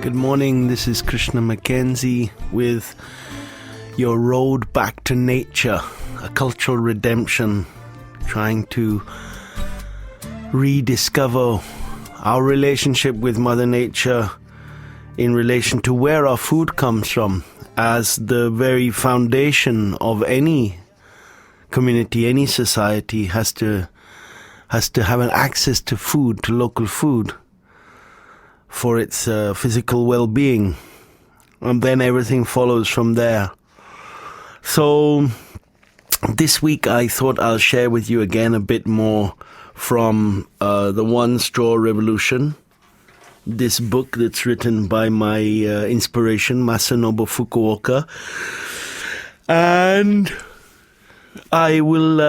Good morning, this is Krishna Mackenzie with your road back to nature, a cultural redemption, trying to rediscover our relationship with Mother Nature in relation to where our food comes from, as the very foundation of any community, any society has to have an access to food, to local food, for its physical well-being, and then everything follows from there. So this week I thought I'll share with you again a bit more from the One Straw Revolution, this book that's written by my inspiration, Masanobu Fukuoka. And I will,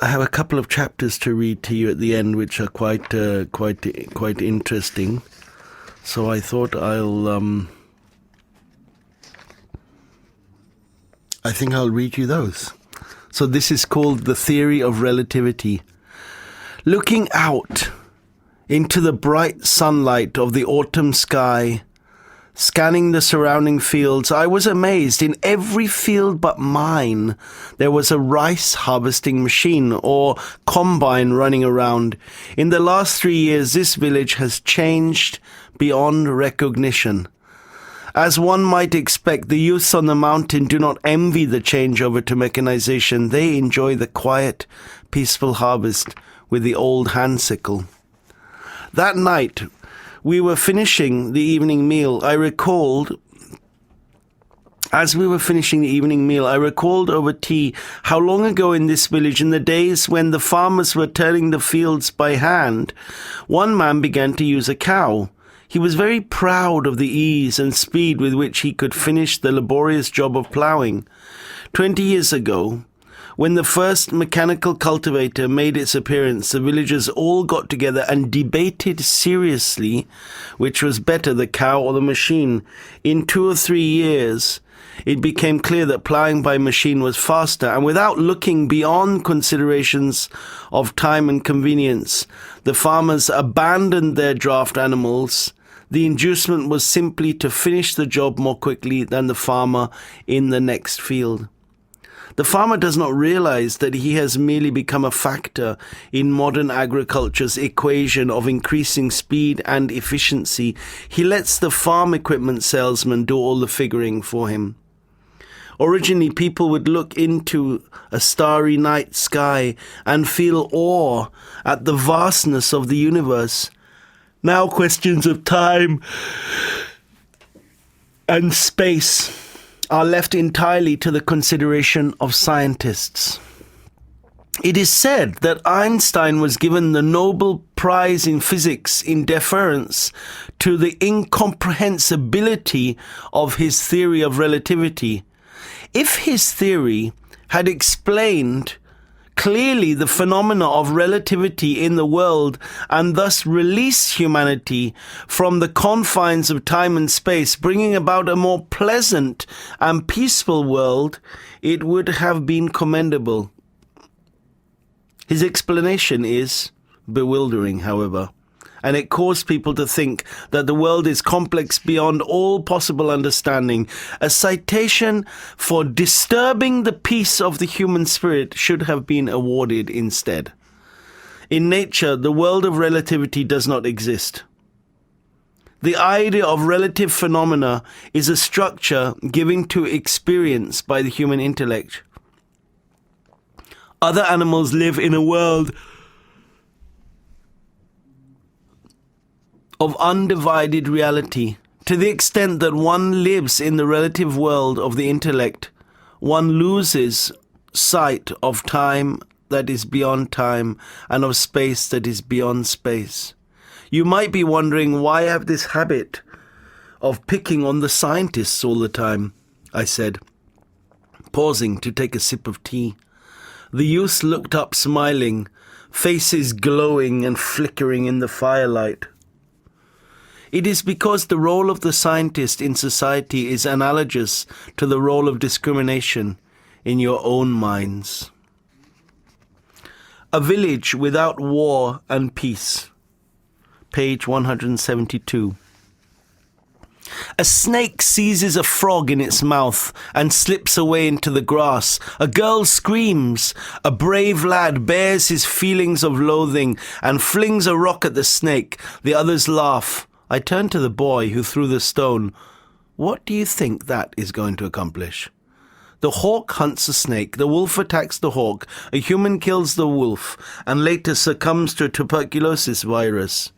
I have a couple of chapters to read to you at the end, which are quite interesting. So I thought I think I'll read you those. So this is called The Theory of Relativity. Looking out into the bright sunlight of the autumn sky, scanning the surrounding fields, I was amazed. In every field but mine, there was a rice harvesting machine or combine running around. In the last 3 years, this village has changed beyond recognition. As one might expect, the youths on the mountain do not envy the changeover to mechanization. They enjoy the quiet, peaceful harvest with the old hand sickle. That night, we were finishing the evening meal. As we were finishing the evening meal, I recalled over tea how long ago in this village, in the days when the farmers were turning the fields by hand, one man began to use a cow. He was very proud of the ease and speed with which he could finish the laborious job of ploughing. 20 years ago, when the first mechanical cultivator made its appearance, the villagers all got together and debated seriously which was better, the cow or the machine. In 2 or 3 years, it became clear that ploughing by machine was faster, and without looking beyond considerations of time and convenience, the farmers abandoned their draft animals. The inducement was simply to finish the job more quickly than the farmer in the next field. The farmer does not realize that he has merely become a factor in modern agriculture's equation of increasing speed and efficiency. He lets the farm equipment salesman do all the figuring for him. Originally, people would look into a starry night sky and feel awe at the vastness of the universe. Now questions of time and space are left entirely to the consideration of scientists. It is said that Einstein was given the Nobel Prize in Physics in deference to the incomprehensibility of his theory of relativity. If his theory had explained clearly the phenomena of relativity in the world and thus release humanity from the confines of time and space, bringing about a more pleasant and peaceful world, it would have been commendable. His explanation is bewildering, however, and it caused people to think that the world is complex beyond all possible understanding. A citation for disturbing the peace of the human spirit should have been awarded instead. In nature, the world of relativity does not exist. The idea of relative phenomena is a structure given to experience by the human intellect. Other animals live in a world of undivided reality. To the extent that one lives in the relative world of the intellect, one loses sight of time that is beyond time and of space that is beyond space. You might be wondering why I have this habit of picking on the scientists all the time, I said, pausing to take a sip of tea. The youths looked up smiling, faces glowing and flickering in the firelight. It is because the role of the scientist in society is analogous to the role of discrimination in your own minds. A village without war and peace. page 172. A snake seizes a frog in its mouth and slips away into the grass. A girl screams. A brave lad bears his feelings of loathing and flings a rock at the snake. The others laugh. I turn to the boy who threw the stone. What do you think that is going to accomplish? The hawk hunts a snake, the wolf attacks the hawk, a human kills the wolf, and later succumbs to a tuberculosis virus.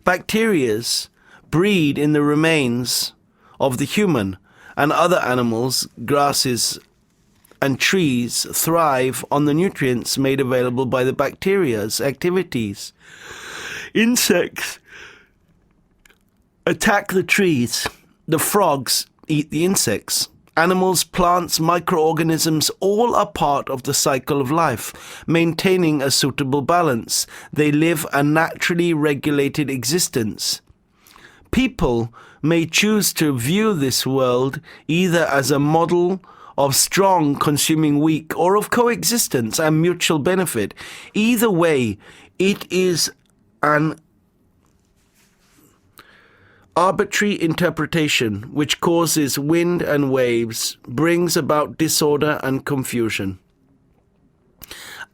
Bacterias breed in the remains of the human, and other animals, grasses, and trees thrive on the nutrients made available by the bacteria's activities. Insects attack the trees. The frogs eat the insects. Animals, plants, microorganisms, all are part of the cycle of life, maintaining a suitable balance. They live a naturally regulated existence. People may choose to view this world either as a model of strong consuming weak or of coexistence and mutual benefit. Either way, it is an arbitrary interpretation which causes wind and waves, brings about disorder and confusion.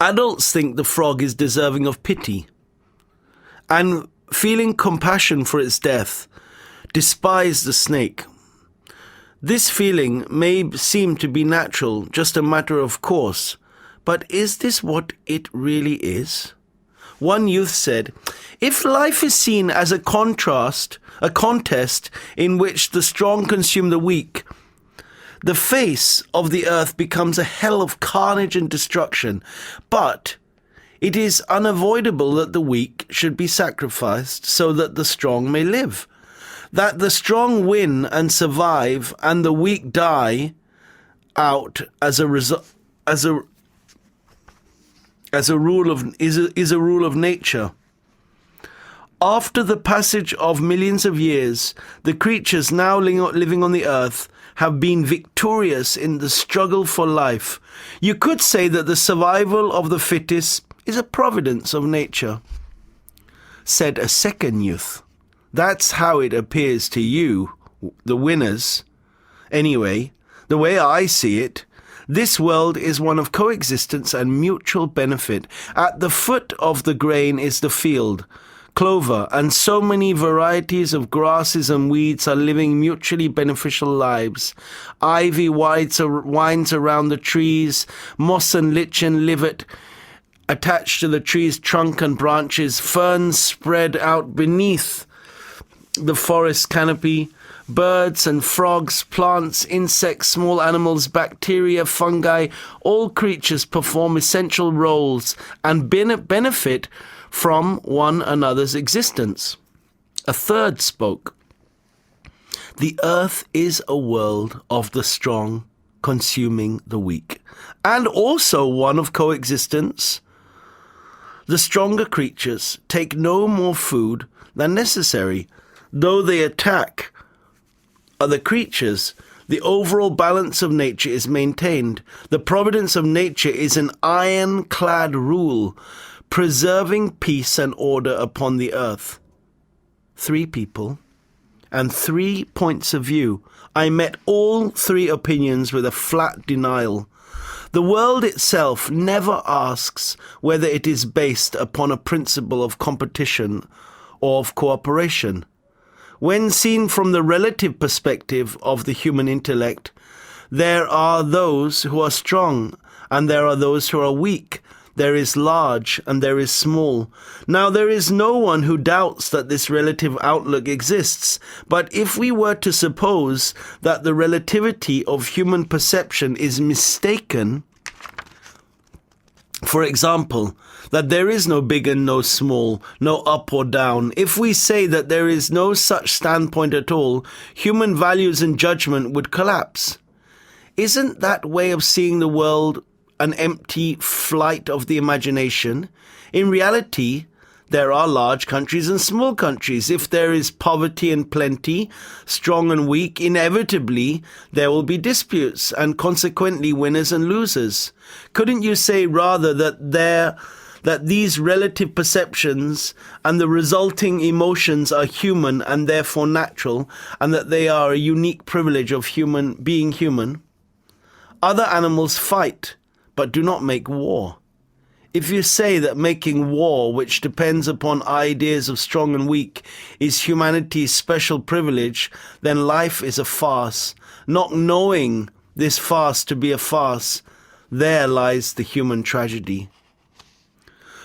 Adults think the frog is deserving of pity, and feeling compassion for its death, despise the snake. This feeling may seem to be natural, just a matter of course, but is this what it really is? One youth said, "If life is seen as a contest in which the strong consume the weak, the face of the earth becomes a hell of carnage and destruction. But it is unavoidable that the weak should be sacrificed so that the strong may live. That the strong win and survive and the weak die out is a rule of nature. After the passage of millions of years, the creatures now living on the earth have been victorious in the struggle for life. You could say that the survival of the fittest is a providence of nature," said a second youth. "That's how it appears to you, the winners. Anyway, the way I see it, this world is one of coexistence and mutual benefit. At the foot of the grain is the field, clover, and so many varieties of grasses and weeds are living mutually beneficial lives. Ivy winds around the trees, moss and lichen live attached to the tree's trunk and branches, ferns spread out beneath the forest canopy, birds and frogs, plants, insects, small animals, bacteria, fungi, all creatures perform essential roles and benefit from one another's existence." A third spoke. "The earth is a world of the strong consuming the weak, and also one of coexistence. The stronger creatures take no more food than necessary. Though they attack other creatures, the overall balance of nature is maintained. The providence of nature is an ironclad rule, preserving peace and order upon the earth." 3 people and 3 points of view. I met all 3 opinions with a flat denial. The world itself never asks whether it is based upon a principle of competition or of cooperation. When seen from the relative perspective of the human intellect, there are those who are strong and there are those who are weak. There is large and there is small. Now, there is no one who doubts that this relative outlook exists, but if we were to suppose that the relativity of human perception is mistaken, for example, that there is no big and no small, no up or down, if we say that there is no such standpoint at all, human values and judgment would collapse. Isn't that way of seeing the world an empty flight of the imagination? In reality, there are large countries and small countries. If there is poverty and plenty, strong and weak, inevitably there will be disputes and consequently winners and losers. Couldn't you say rather that that these relative perceptions and the resulting emotions are human and therefore natural, and that they are a unique privilege of being human. Other animals fight, but do not make war. If you say that making war, which depends upon ideas of strong and weak, is humanity's special privilege, then life is a farce. Not knowing this farce to be a farce, there lies the human tragedy.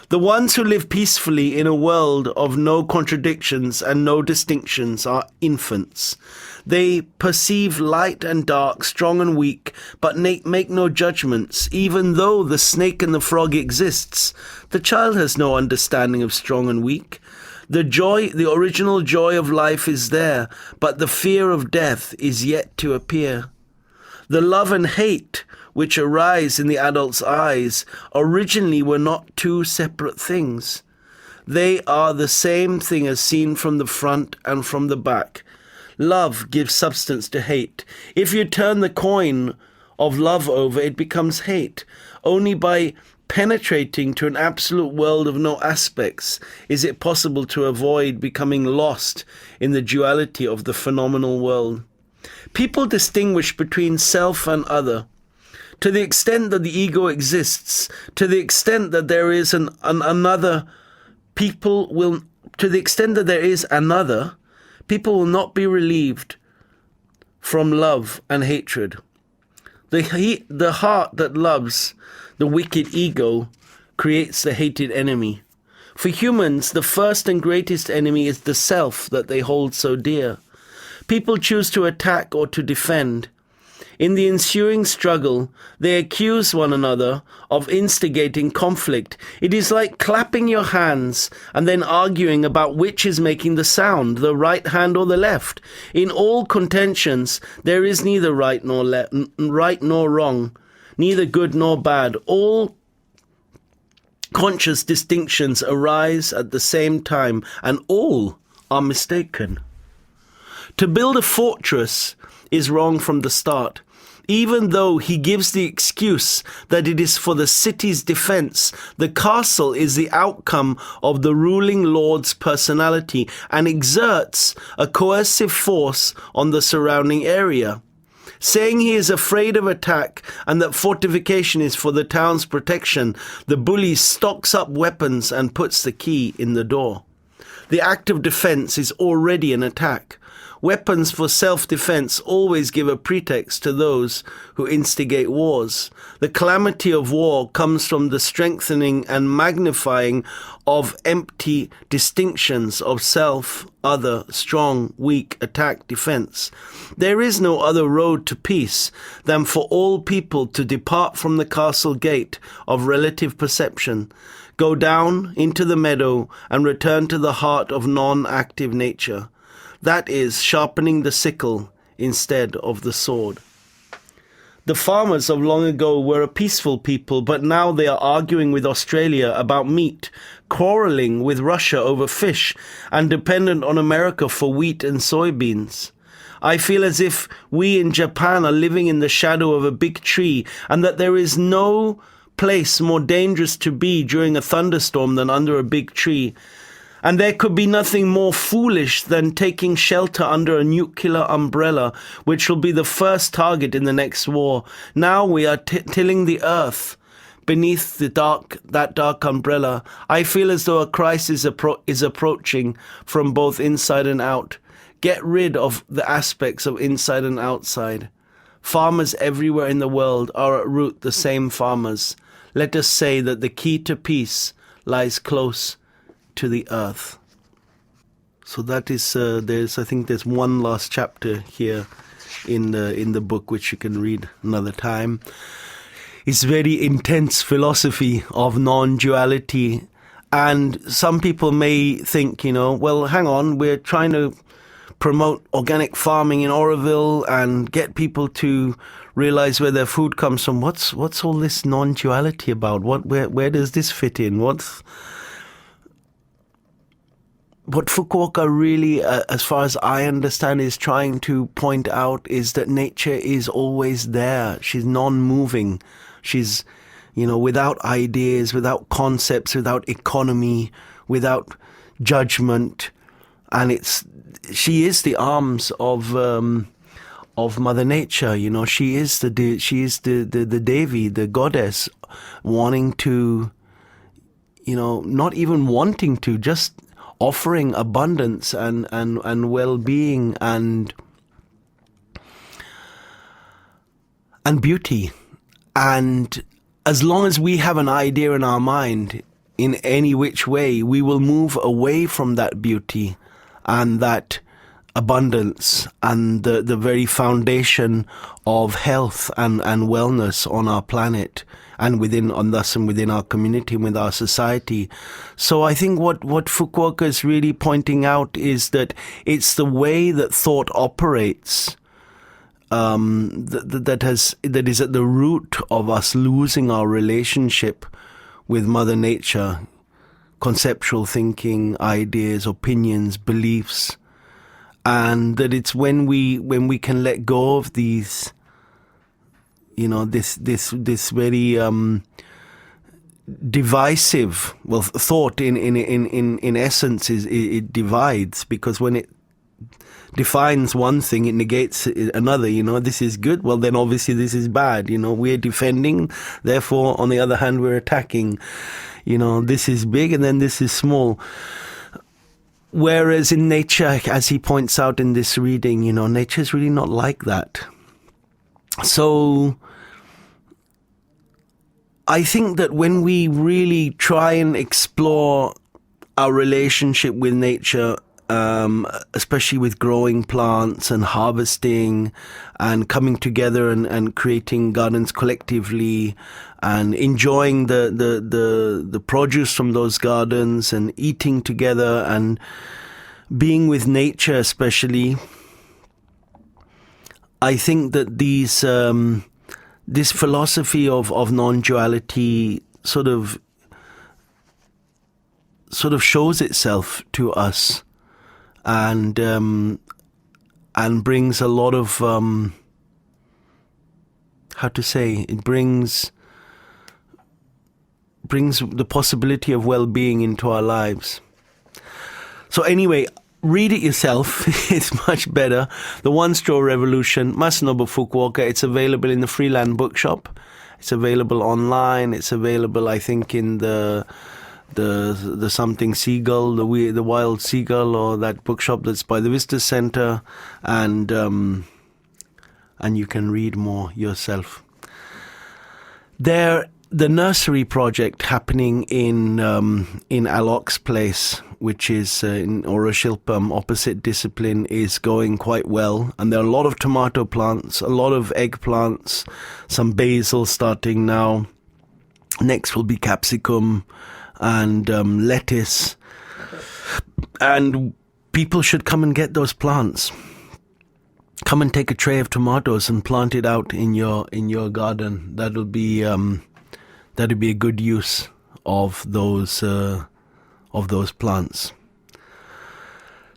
The ones who live peacefully in a world of no contradictions and no distinctions are infants. They perceive light and dark, strong and weak, but make no judgments. Even though the snake and the frog exists, the child has no understanding of strong and weak. The original joy of life is there, but the fear of death is yet to appear. The love and hate which arise in the adult's eyes originally were not two separate things. They are the same thing as seen from the front and from the back. Love gives substance to hate. If you turn the coin of love over, it becomes hate. Only by penetrating to an absolute world of no aspects is it possible to avoid becoming lost in the duality of the phenomenal world. People distinguish between self and other. To the extent that the ego exists, to the extent that there is another, people will not be relieved from love and hatred. The heart that loves the wicked ego creates the hated enemy. For humans, the first and greatest enemy is the self that they hold so dear. People choose to attack or to defend. In the ensuing struggle, they accuse one another of instigating conflict. It is like clapping your hands and then arguing about which is making the sound, the right hand or the left. In all contentions, there is neither right nor wrong, neither good nor bad. All conscious distinctions arise at the same time, and all are mistaken. To build a fortress is wrong from the start. Even though he gives the excuse that it is for the city's defense, the castle is the outcome of the ruling lord's personality and exerts a coercive force on the surrounding area. Saying he is afraid of attack and that fortification is for the town's protection, the bully stocks up weapons and puts the key in the door. The act of defense is already an attack. Weapons for self-defense always give a pretext to those who instigate wars. The calamity of war comes from the strengthening and magnifying of empty distinctions of self, other, strong, weak, attack, defense. There is no other road to peace than for all people to depart from the castle gate of relative perception, go down into the meadow and return to the heart of non-active nature. That is, sharpening the sickle instead of the sword. The farmers of long ago were a peaceful people, but now they are arguing with Australia about meat, quarreling with Russia over fish, and dependent on America for wheat and soybeans. I feel as if we in Japan are living in the shadow of a big tree, and that there is no place more dangerous to be during a thunderstorm than under a big tree. And there could be nothing more foolish than taking shelter under a nuclear umbrella, which will be the first target in the next war. Now we are tilling the earth beneath that dark umbrella. I feel as though a crisis is approaching from both inside and out. Get rid of the aspects of inside and outside. Farmers everywhere in the world are at root the same farmers. Let us say that the key to peace lies close to the earth. So that is I think there's one last chapter here in the book which you can read another time. It's very intense philosophy of non-duality, and some people may think, well, hang on, we're trying to promote organic farming in Auroville and get people to realize where their food comes from. What's all this non-duality about? Where does this fit in? What Fukuoka really, as far as I understand, is trying to point out is that nature is always there. She's non-moving. She's without ideas, without concepts, without economy, without judgment. And she is the arms of Mother Nature. She is the Devi, the goddess, wanting to, not even wanting to, just offering abundance and well-being and beauty. And as long as we have an idea in our mind in any which way, we will move away from that beauty and that abundance and the very foundation of health and wellness on our planet and within our community and with our society. So I think what Fukuoka is really pointing out is that it's the way that thought operates that is at the root of us losing our relationship with Mother Nature, conceptual thinking, ideas, opinions, beliefs, and that it's when we can let go of these, this very divisive, thought in essence it divides, because when it defines one thing, it negates another. This is good, well then obviously this is bad. We're defending, therefore on the other hand we're attacking. This is big and then this is small. Whereas in nature, as he points out in this reading, nature is really not like that. So I think that when we really try and explore our relationship with nature, especially with growing plants and harvesting and coming together and creating gardens collectively and enjoying the produce from those gardens and eating together and being with nature especially, I think that this philosophy of non-duality sort of shows itself to us. And brings a lot of it brings the possibility of well-being into our lives. So anyway, read it yourself. It's much better. The One Straw Revolution, Masanobu Fukuoka. It's available in the Freeland Bookshop. It's available online. It's available, I think, in the something seagull, the wild seagull, or that bookshop that's by the Visitor Center, and you can read more yourself. The nursery project happening in Alok's place, which is in Auroville, opposite Discipline, is going quite well, and there are a lot of tomato plants, a lot of eggplants, some basil starting now. Next will be capsicum and lettuce, and people should come and get those plants. Come and take a tray of tomatoes and plant it out in your garden. That'll be a good use of those plants.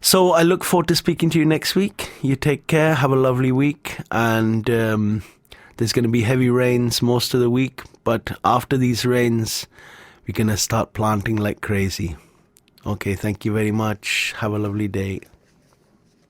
So I look forward to speaking to you next week. You take care, have a lovely week, and there's going to be heavy rains most of the week, but after these rains we're going to start planting like crazy. Okay, thank you very much. Have a lovely day.